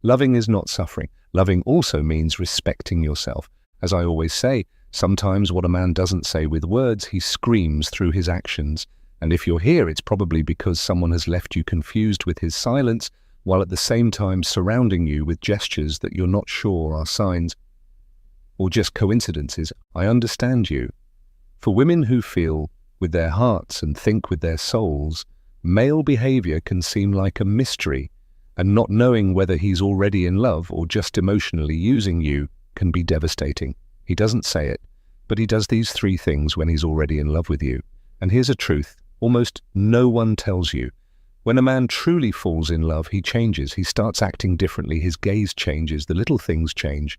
Loving is not suffering. Loving also means respecting yourself. As I always say, sometimes what a man doesn't say with words, he screams through his actions. And if you're here, it's probably because someone has left you confused with his silence, while at the same time surrounding you with gestures that you're not sure are signs or just coincidences. I understand you. For women who feel with their hearts and think with their souls, male behavior can seem like a mystery, and not knowing whether he's already in love or just emotionally using you can be devastating. He doesn't say it, but he does these three things when he's already in love with you. And here's a truth almost no one tells you. When a man truly falls in love, he changes. He starts acting differently. His gaze changes. The little things change.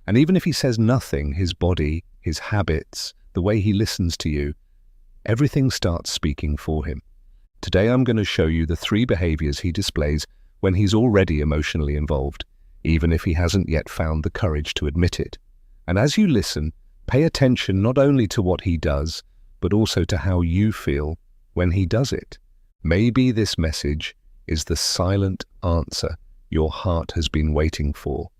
And even if he says nothing, his body, his habits, the way he listens to you, everything starts speaking for him. Today I'm going to show you the three behaviors he displays when he's already emotionally involved, even if he hasn't yet found the courage to admit it. And as you listen, pay attention not only to what he does, but also to how you feel when he does it. Maybe this message is the silent answer your heart has been waiting for.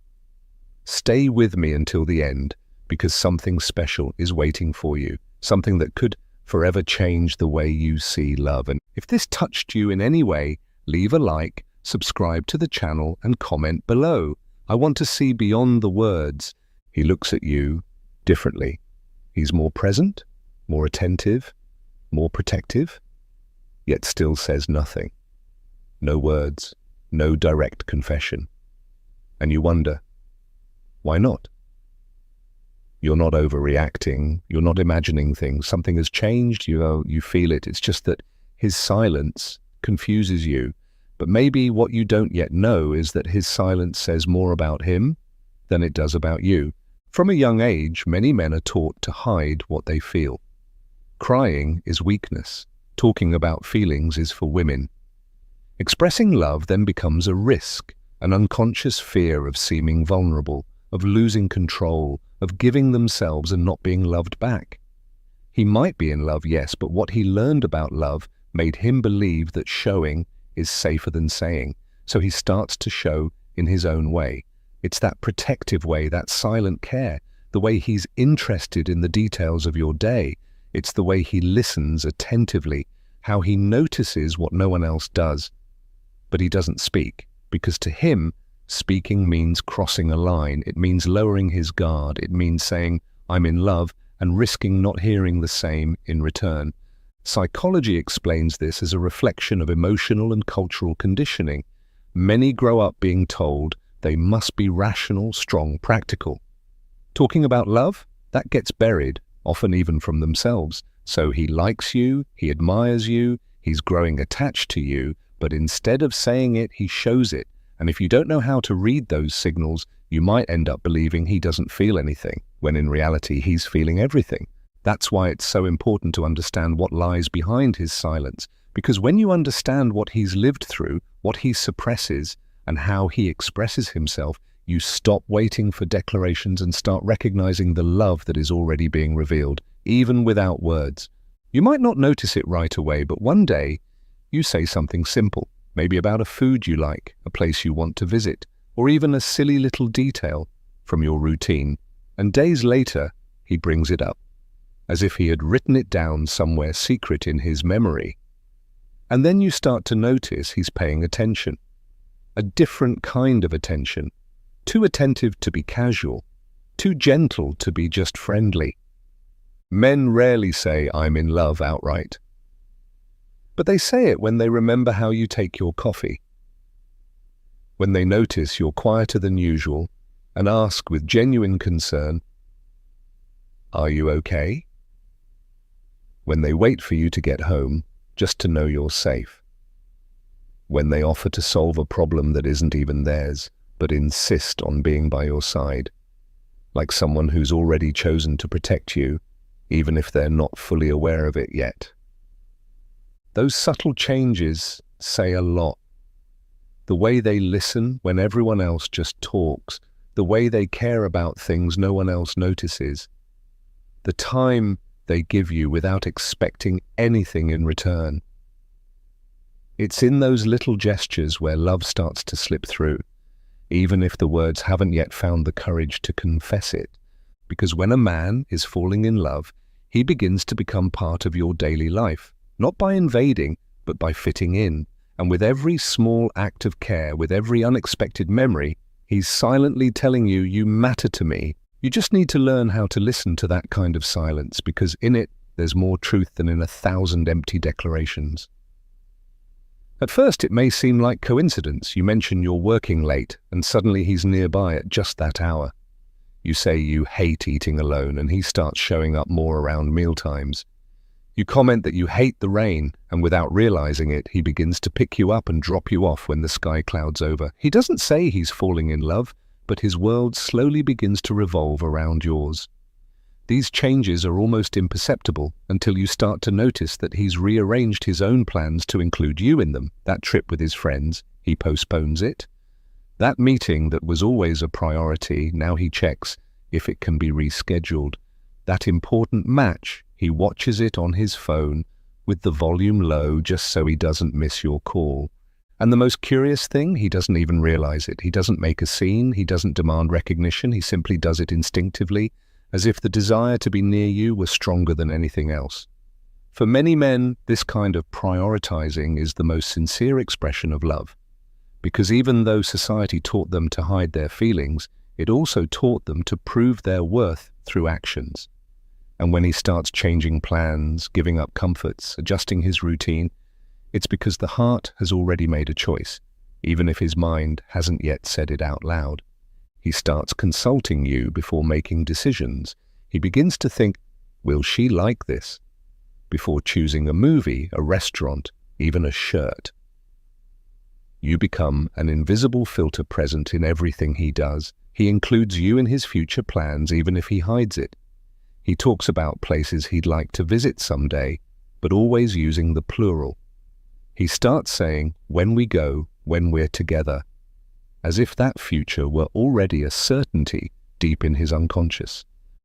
Stay with me until the end, because something special is waiting for you, something that could forever change the way you see love. And if this touched you in any way, leave a like, subscribe to the channel, and comment below. I want to see beyond the words. He looks at you differently. He's more present, more attentive, more protective, yet still says nothing. No words, no direct confession. And you wonder, why not? You're not overreacting, you're not imagining things. Something has changed, you feel it. It's just that his silence confuses you. But maybe what you don't yet know is that his silence says more about him than it does about you. From a young age, many men are taught to hide what they feel. Crying is weakness. Talking about feelings is for women. Expressing love then becomes a risk, an unconscious fear of seeming vulnerable, of losing control, of giving themselves and not being loved back. He might be in love, yes, but what he learned about love made him believe that showing is safer than saying. So he starts to show in his own way. It's that protective way, that silent care, the way he's interested in the details of your day. It's the way he listens attentively, how he notices what no one else does. But he doesn't speak, because to him, speaking means crossing a line. It means lowering his guard. It means saying, I'm in love, and risking not hearing the same in return. Psychology explains this as a reflection of emotional and cultural conditioning. Many grow up being told they must be rational, strong, practical. Talking about love, that gets buried, often even from themselves. So he likes you, he admires you, he's growing attached to you, but instead of saying it, he shows it. And if you don't know how to read those signals, you might end up believing he doesn't feel anything, when in reality he's feeling everything. That's why it's so important to understand what lies behind his silence, because when you understand what he's lived through, what he suppresses, and how he expresses himself, you stop waiting for declarations and start recognizing the love that is already being revealed, even without words. You might not notice it right away, but one day you say something simple, maybe about a food you like, a place you want to visit, or even a silly little detail from your routine, and days later he brings it up, as if he had written it down somewhere secret in his memory. And then you start to notice he's paying attention, a different kind of attention, too attentive to be casual, too gentle to be just friendly. Men rarely say, I'm in love outright. But they say it when they remember how you take your coffee, when they notice you're quieter than usual and ask with genuine concern, are you okay? When they wait for you to get home just to know you're safe. When they offer to solve a problem that isn't even theirs, but insist on being by your side, like someone who's already chosen to protect you, even if they're not fully aware of it yet. Those subtle changes say a lot. The way they listen when everyone else just talks, the way they care about things no one else notices, the time they give you without expecting anything in return. It's in those little gestures where love starts to slip through. even if the words haven't yet found the courage to confess it. Because when a man is falling in love, he begins to become part of your daily life, not by invading, but by fitting in. And with every small act of care, with every unexpected memory, he's silently telling you, you matter to me. You just need to learn how to listen to that kind of silence, because in it, there's more truth than in 1,000 empty declarations. At first, it may seem like coincidence. You mention you're working late, and suddenly he's nearby at just that hour. You say you hate eating alone, and he starts showing up more around mealtimes. You comment that you hate the rain, and without realizing it, he begins to pick you up and drop you off when the sky clouds over. He doesn't say he's falling in love, but his world slowly begins to revolve around yours. These changes are almost imperceptible until you start to notice that he's rearranged his own plans to include you in them. That trip with his friends, he postpones it. That meeting that was always a priority, now he checks if it can be rescheduled. That important match, he watches it on his phone with the volume low just so he doesn't miss your call. And the most curious thing, he doesn't even realize it. He doesn't make a scene, he doesn't demand recognition, he simply does it instinctively, as if the desire to be near you were stronger than anything else. For many men, this kind of prioritizing is the most sincere expression of love. Because even though society taught them to hide their feelings, it also taught them to prove their worth through actions. And when he starts changing plans, giving up comforts, adjusting his routine, it's because the heart has already made a choice, even if his mind hasn't yet said it out loud. He starts consulting you before making decisions. He begins to think, will she like this? Before choosing a movie, a restaurant, even a shirt. You become an invisible filter present in everything he does. He includes you in his future plans, even if he hides it. He talks about places he'd like to visit someday, but always using the plural. He starts saying, when we go, when we're together, as if that future were already a certainty deep in his unconscious.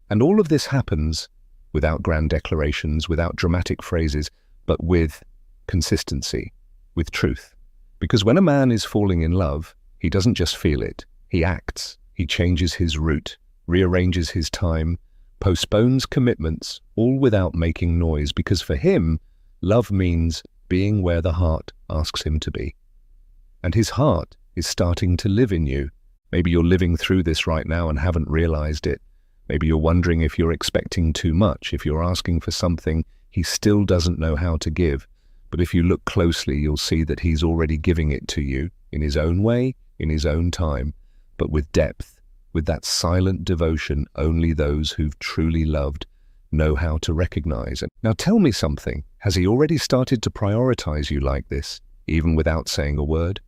And all of this happens without grand declarations, without dramatic phrases, but with consistency, with truth. Because when a man is falling in love, he doesn't just feel it, he acts. He changes his route, rearranges his time, postpones commitments, all without making noise, because for him, love means being where the heart asks him to be. And his heart is starting to live in you. Maybe you're living through this right now and haven't realized it. Maybe you're wondering if you're expecting too much, if you're asking for something he still doesn't know how to give. But if you look closely, you'll see that he's already giving it to you in his own way, in his own time, but with depth, with that silent devotion only those who've truly loved know how to recognize. Now tell me something, has he already started to prioritize you like this, even without saying a word?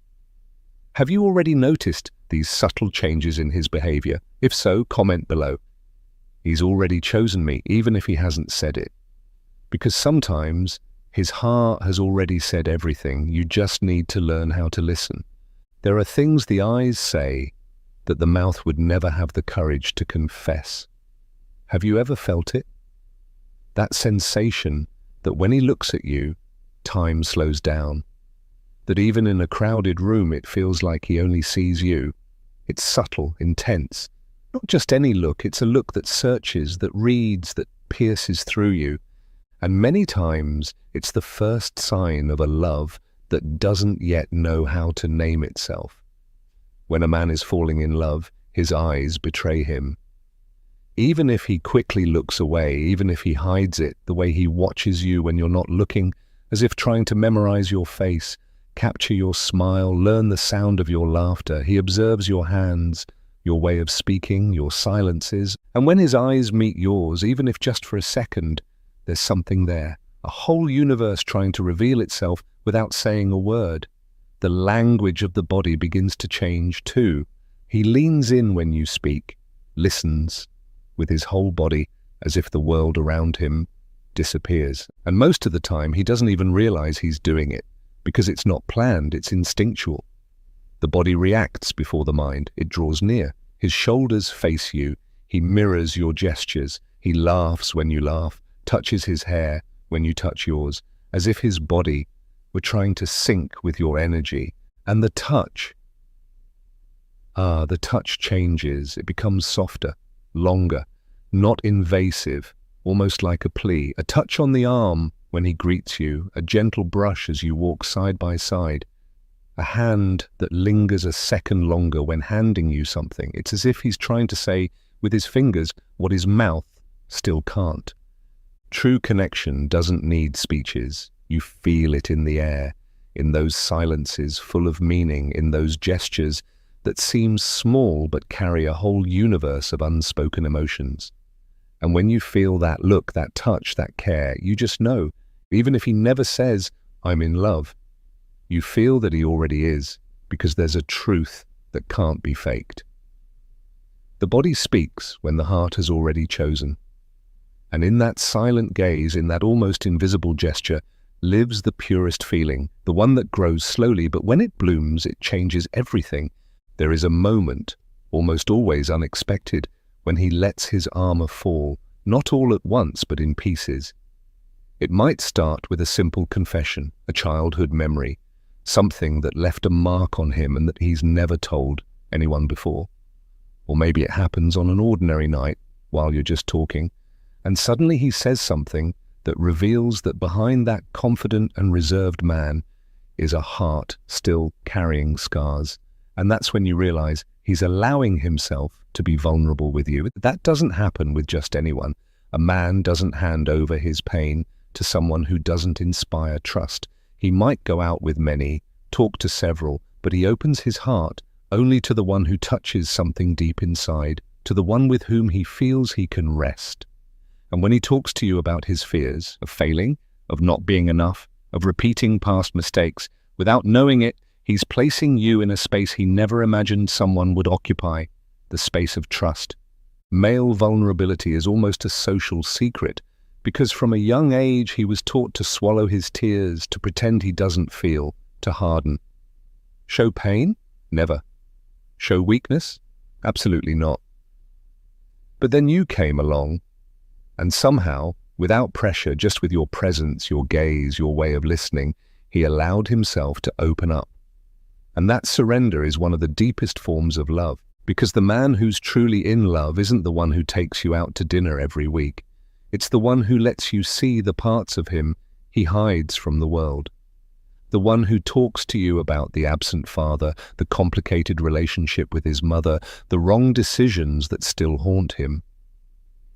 Have you already noticed these subtle changes in his behavior? If so, comment below. He's already chosen me, even if he hasn't said it. Because sometimes his heart has already said everything, you just need to learn how to listen. There are things the eyes say that the mouth would never have the courage to confess. Have you ever felt it? That sensation that when he looks at you, time slows down. That even in a crowded room, it feels like he only sees you. It's subtle, intense. Not just any look, it's a look that searches, that reads, that pierces through you. And many times, it's the first sign of a love that doesn't yet know how to name itself. When a man is falling in love, his eyes betray him. Even if he quickly looks away, even if he hides it, the way he watches you when you're not looking, as if trying to memorize your face, capture your smile, learn the sound of your laughter. He observes your hands, your way of speaking, your silences. And when his eyes meet yours, even if just for a second, there's something there, a whole universe trying to reveal itself without saying a word. The language of the body begins to change too. He leans in when you speak, listens with his whole body as if the world around him disappears. And most of the time, he doesn't even realize he's doing it because it's not planned, it's instinctual. The body reacts before the mind. It draws near. His shoulders face you. He mirrors your gestures. He laughs when you laugh, touches his hair when you touch yours, as if his body were trying to sync with your energy. And the touch, The touch changes. It becomes softer, longer, not invasive, almost like a plea. A touch on the arm when he greets you, a gentle brush as you walk side by side, a hand that lingers a second longer when handing you something. It's as if he's trying to say with his fingers what his mouth still can't. True connection doesn't need speeches. You feel it in the air, in those silences full of meaning, in those gestures that seem small but carry a whole universe of unspoken emotions. And when you feel that look, that touch, that care, you just know, even if he never says, "I'm in love," you feel that he already is, because there's a truth that can't be faked. The body speaks when the heart has already chosen. And in that silent gaze, in that almost invisible gesture, lives the purest feeling, the one that grows slowly, but when it blooms, it changes everything. There is a moment, almost always unexpected, when he lets his armor fall, not all at once, but in pieces. It might start with a simple confession, a childhood memory, something that left a mark on him and that he's never told anyone before. Or maybe it happens on an ordinary night while you're just talking, and suddenly he says something that reveals that behind that confident and reserved man is a heart still carrying scars. And that's when you realize he's allowing himself to be vulnerable with you. That doesn't happen with just anyone. A man doesn't hand over his pain to someone who doesn't inspire trust. He might go out with many, talk to several, but he opens his heart only to the one who touches something deep inside, to the one with whom he feels he can rest. And when he talks to you about his fears of failing, of not being enough, of repeating past mistakes, without knowing it, he's placing you in a space he never imagined someone would occupy, the space of trust. Male vulnerability is almost a social secret, because from a young age he was taught to swallow his tears, to pretend he doesn't feel, to harden. Show pain? Never. Show weakness? Absolutely not. But then you came along, and somehow, without pressure, just with your presence, your gaze, your way of listening, he allowed himself to open up. And that surrender is one of the deepest forms of love, because the man who's truly in love isn't the one who takes you out to dinner every week. It's the one who lets you see the parts of him he hides from the world. The one who talks to you about the absent father, the complicated relationship with his mother, the wrong decisions that still haunt him.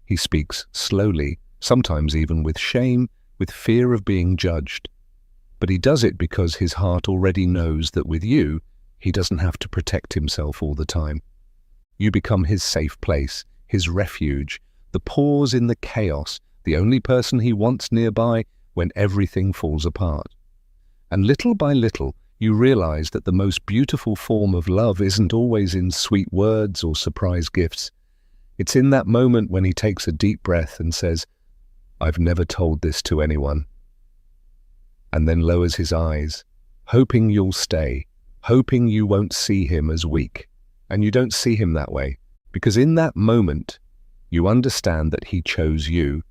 He speaks slowly, sometimes even with shame, with fear of being judged. But he does it because his heart already knows that with you, he doesn't have to protect himself all the time. You become his safe place, his refuge, the pause in the chaos, the only person he wants nearby when everything falls apart. And little by little, you realize that the most beautiful form of love isn't always in sweet words or surprise gifts. It's in that moment when he takes a deep breath and says, "I've never told this to anyone," and then lowers his eyes, hoping you'll stay, hoping you won't see him as weak. And you don't see him that way, because in that moment, you understand that he chose you,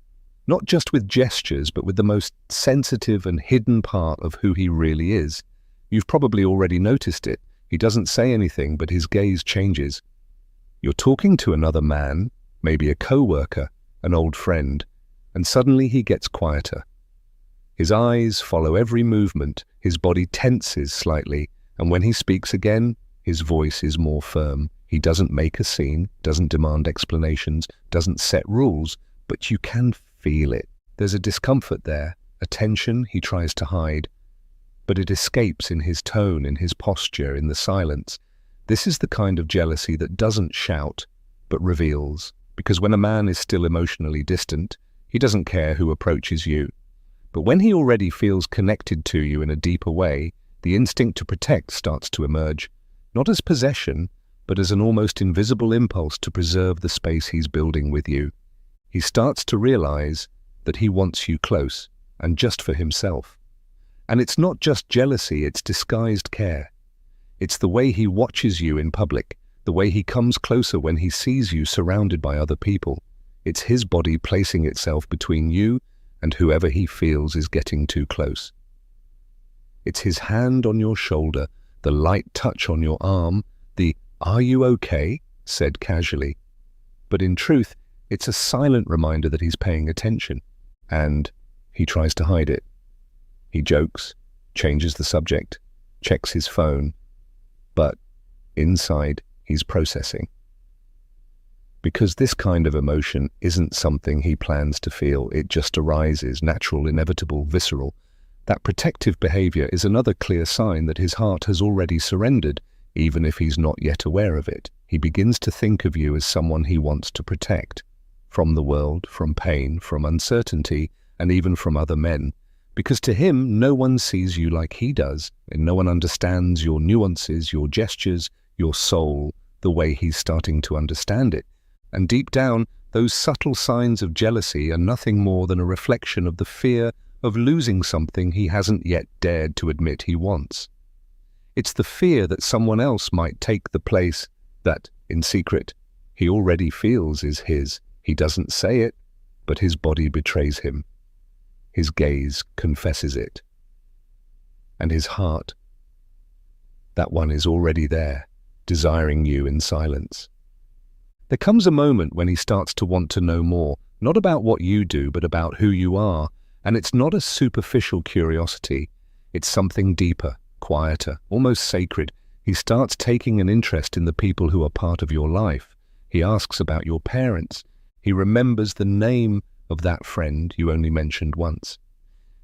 not just with gestures, but with the most sensitive and hidden part of who he really is. You've probably already noticed it. He doesn't say anything, but his gaze changes. You're talking to another man, maybe a co-worker, an old friend, and suddenly he gets quieter. His eyes follow every movement, his body tenses slightly, and when he speaks again, his voice is more firm. He doesn't make a scene, doesn't demand explanations, doesn't set rules, but you can feel it. There's a discomfort there, a tension he tries to hide, but it escapes in his tone, in his posture, in the silence. This is the kind of jealousy that doesn't shout, but reveals, because when a man is still emotionally distant, he doesn't care who approaches you. But when he already feels connected to you in a deeper way, the instinct to protect starts to emerge, not as possession, but as an almost invisible impulse to preserve the space he's building with you. He starts to realize that he wants you close, and just for himself. And it's not just jealousy, it's disguised care. It's the way he watches you in public, the way he comes closer when he sees you surrounded by other people. It's his body placing itself between you and whoever he feels is getting too close. It's his hand on your shoulder, the light touch on your arm, the "Are you okay?" said casually. But in truth, it's a silent reminder that he's paying attention, and he tries to hide it. He jokes, changes the subject, checks his phone, but inside he's processing. Because this kind of emotion isn't something he plans to feel, it just arises, natural, inevitable, visceral. That protective behavior is another clear sign that his heart has already surrendered, even if he's not yet aware of it. He begins to think of you as someone he wants to protect, from the world, from pain, from uncertainty, and even from other men. Because to him, no one sees you like he does, and no one understands your nuances, your gestures, your soul, the way he's starting to understand it. And deep down, those subtle signs of jealousy are nothing more than a reflection of the fear of losing something he hasn't yet dared to admit he wants. It's the fear that someone else might take the place that, in secret, he already feels is his. He doesn't say it, but his body betrays him. His gaze confesses it. And his heart, that one is already there, desiring you in silence. There comes a moment when he starts to want to know more, not about what you do, but about who you are. And it's not a superficial curiosity. It's something deeper, quieter, almost sacred. He starts taking an interest in the people who are part of your life. He asks about your parents. He remembers the name of that friend you only mentioned once.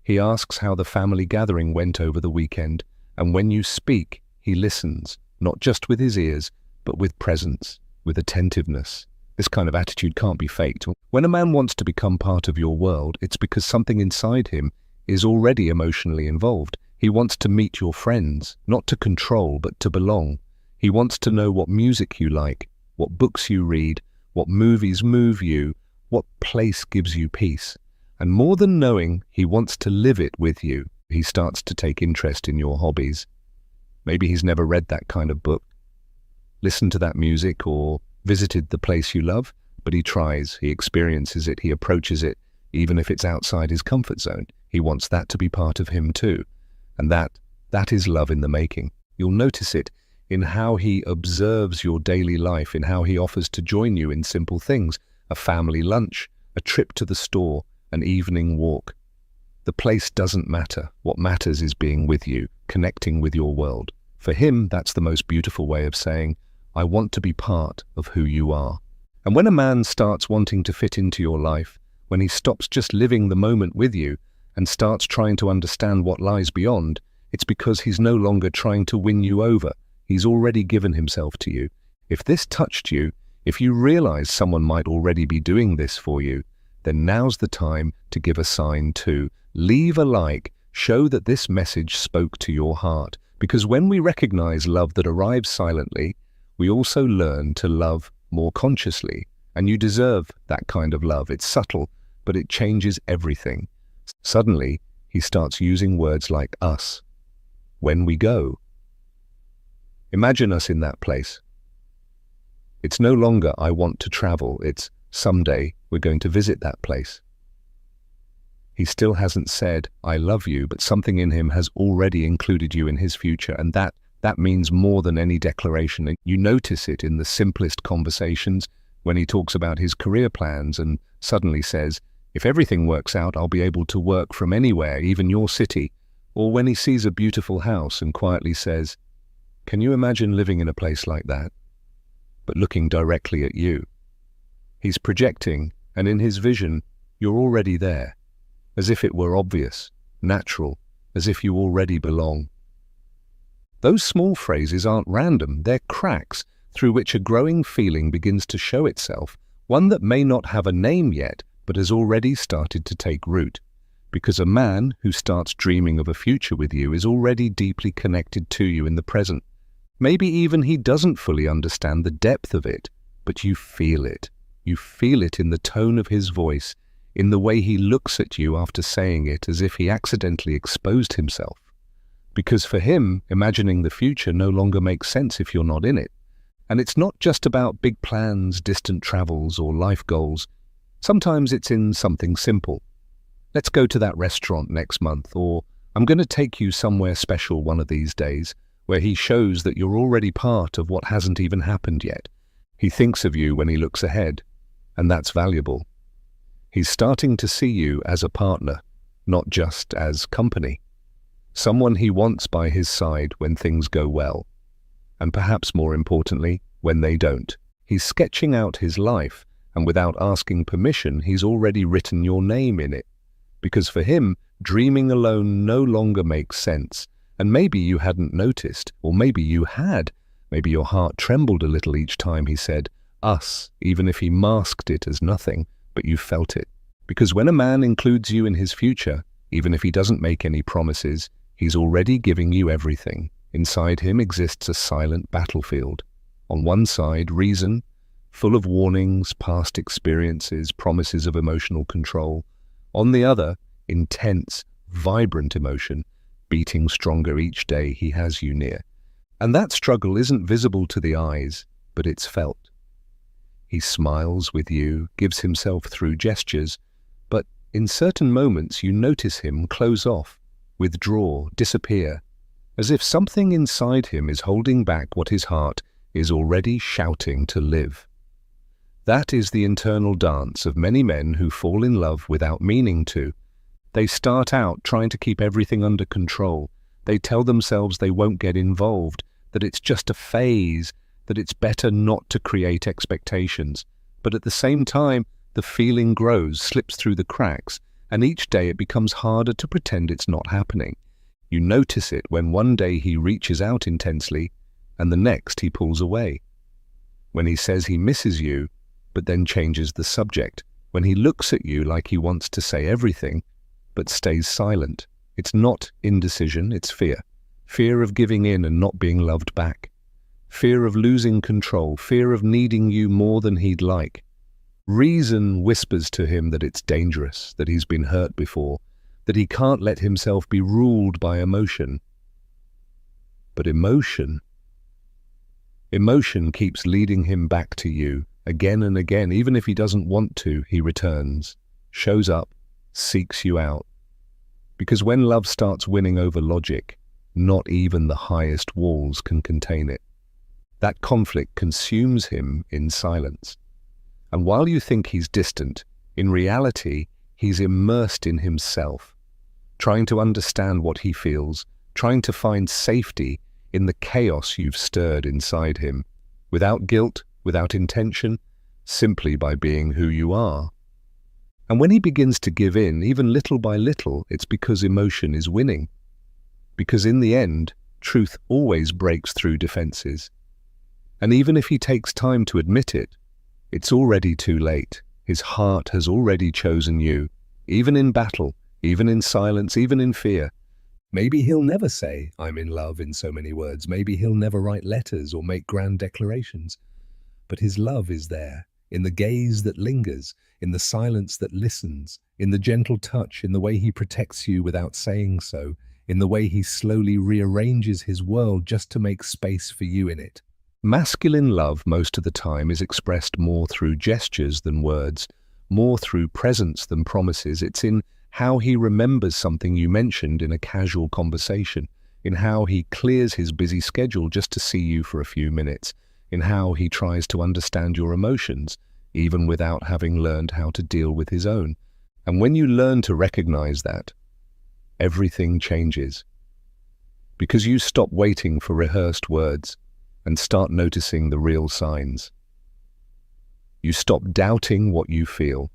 He asks how the family gathering went over the weekend, and when you speak, he listens, not just with his ears, but with presence, with attentiveness. This kind of attitude can't be faked. When a man wants to become part of your world, it's because something inside him is already emotionally involved. He wants to meet your friends, not to control, but to belong. He wants to know what music you like, what books you read, what movies move you, what place gives you peace. And more than knowing, he wants to live it with you. He starts to take interest in your hobbies. Maybe he's never read that kind of book, listened to that music, or visited the place you love, but he tries, he experiences it, he approaches it, even if it's outside his comfort zone. He wants that to be part of him too. And that is love in the making. You'll notice it in how he observes your daily life, in how he offers to join you in simple things, a family lunch, a trip to the store, an evening walk. The place doesn't matter. What matters is being with you, connecting with your world. For him, that's the most beautiful way of saying, I want to be part of who you are. And when a man starts wanting to fit into your life, when he stops just living the moment with you and starts trying to understand what lies beyond, it's because he's no longer trying to win you over. He's already given himself to you. If this touched you, if you realize someone might already be doing this for you, then now's the time to give a sign too. Leave a like, show that this message spoke to your heart. Because when we recognize love that arrives silently, we also learn to love more consciously. And you deserve that kind of love. It's subtle, but it changes everything. Suddenly, he starts using words like us. When we go. Imagine us in that place. It's no longer, I want to travel. It's, someday, we're going to visit that place. He still hasn't said, I love you, but something in him has already included you in his future, and that means more than any declaration. And you notice it in the simplest conversations, when he talks about his career plans and suddenly says, if everything works out, I'll be able to work from anywhere, even your city. Or when he sees a beautiful house and quietly says, can you imagine living in a place like that? But looking directly at you. He's projecting, and in his vision, you're already there, as if it were obvious, natural, as if you already belong. Those small phrases aren't random, they're cracks through which a growing feeling begins to show itself, one that may not have a name yet, but has already started to take root. Because a man who starts dreaming of a future with you is already deeply connected to you in the present. Maybe even he doesn't fully understand the depth of it, but you feel it. You feel it in the tone of his voice, in the way he looks at you after saying it, as if he accidentally exposed himself. Because for him, imagining the future no longer makes sense if you're not in it. And it's not just about big plans, distant travels, or life goals. Sometimes it's in something simple. Let's go to that restaurant next month, or I'm going to take you somewhere special one of these days. where he shows that you're already part of what hasn't even happened yet. He thinks of you when he looks ahead, and that's valuable. He's starting to see you as a partner, not just as company. Someone he wants by his side when things go well, and perhaps more importantly, when they don't. He's sketching out his life, and without asking permission, he's already written your name in it. Because for him, dreaming alone no longer makes sense. And maybe you hadn't noticed, or maybe you had. Maybe your heart trembled a little each time he said, us, even if he masked it as nothing, but you felt it. Because when a man includes you in his future, even if he doesn't make any promises, he's already giving you everything. Inside him exists a silent battlefield. On one side, reason, full of warnings, past experiences, promises of emotional control. On the other, intense, vibrant emotion, beating stronger each day he has you near. And that struggle isn't visible to the eyes, but it's felt. He smiles with you, gives himself through gestures, but in certain moments you notice him close off, withdraw, disappear, as if something inside him is holding back what his heart is already shouting to live. That is the internal dance of many men who fall in love without meaning to. They start out trying to keep everything under control. They tell themselves they won't get involved, that it's just a phase, that it's better not to create expectations. But at the same time, the feeling grows, slips through the cracks, and each day it becomes harder to pretend it's not happening. You notice it when one day he reaches out intensely, and the next he pulls away. When he says he misses you, but then changes the subject. When he looks at you like he wants to say everything, but stays silent. It's not indecision, it's fear. Fear of giving in and not being loved back. Fear of losing control, fear of needing you more than he'd like. Reason whispers to him that it's dangerous, that he's been hurt before, that he can't let himself be ruled by emotion. But emotion keeps leading him back to you. Again and again, even if he doesn't want to, he returns, shows up, seeks you out. Because when love starts winning over logic, not even the highest walls can contain it. That conflict consumes him in silence. And while you think he's distant, in reality, he's immersed in himself, trying to understand what he feels, trying to find safety in the chaos you've stirred inside him, without guilt, without intention, simply by being who you are. And when he begins to give in, even little by little, it's because emotion is winning. Because in the end, truth always breaks through defenses. And even if he takes time to admit it, it's already too late. His heart has already chosen you, even in battle, even in silence, even in fear. Maybe he'll never say, "I'm in love," in so many words. Maybe he'll never write letters or make grand declarations. But his love is there, in the gaze that lingers, in the silence that listens, in the gentle touch, in the way he protects you without saying so, in the way he slowly rearranges his world just to make space for you in it. Masculine love most of the time is expressed more through gestures than words, more through presence than promises. It's in how he remembers something you mentioned in a casual conversation, in how he clears his busy schedule just to see you for a few minutes, in how he tries to understand your emotions, even without having learned how to deal with his own. And when you learn to recognize that, everything changes. Because you stop waiting for rehearsed words and start noticing the real signs. You stop doubting what you feel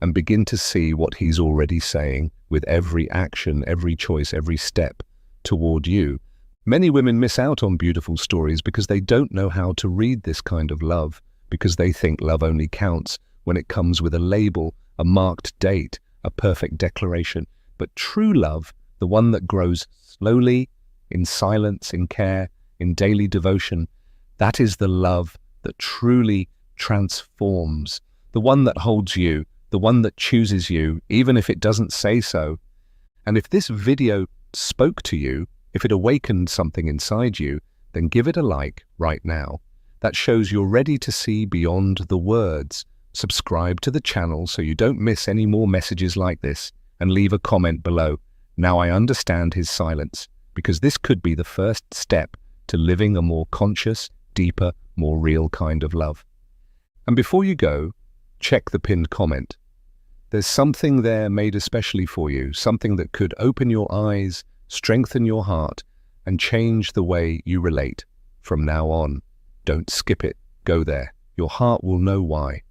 and begin to see what he's already saying with every action, every choice, every step toward you. Many women miss out on beautiful stories because they don't know how to read this kind of love, because they think love only counts when it comes with a label, a marked date, a perfect declaration. But true love, the one that grows slowly, in silence, in care, in daily devotion, that is the love that truly transforms, the one that holds you, the one that chooses you, even if it doesn't say so. And if this video spoke to you, if it awakened something inside you, then give it a like right now. That shows you're ready to see beyond the words. Subscribe to the channel so you don't miss any more messages like this, and leave a comment below. Now I understand his silence. because this could be the first step to living a more conscious, deeper, more real kind of love. And before you go, check the pinned comment. There's something there made especially for you, something that could open your eyes, strengthen your heart, and change the way you relate. From now on, don't skip it. Go there. Your heart will know why.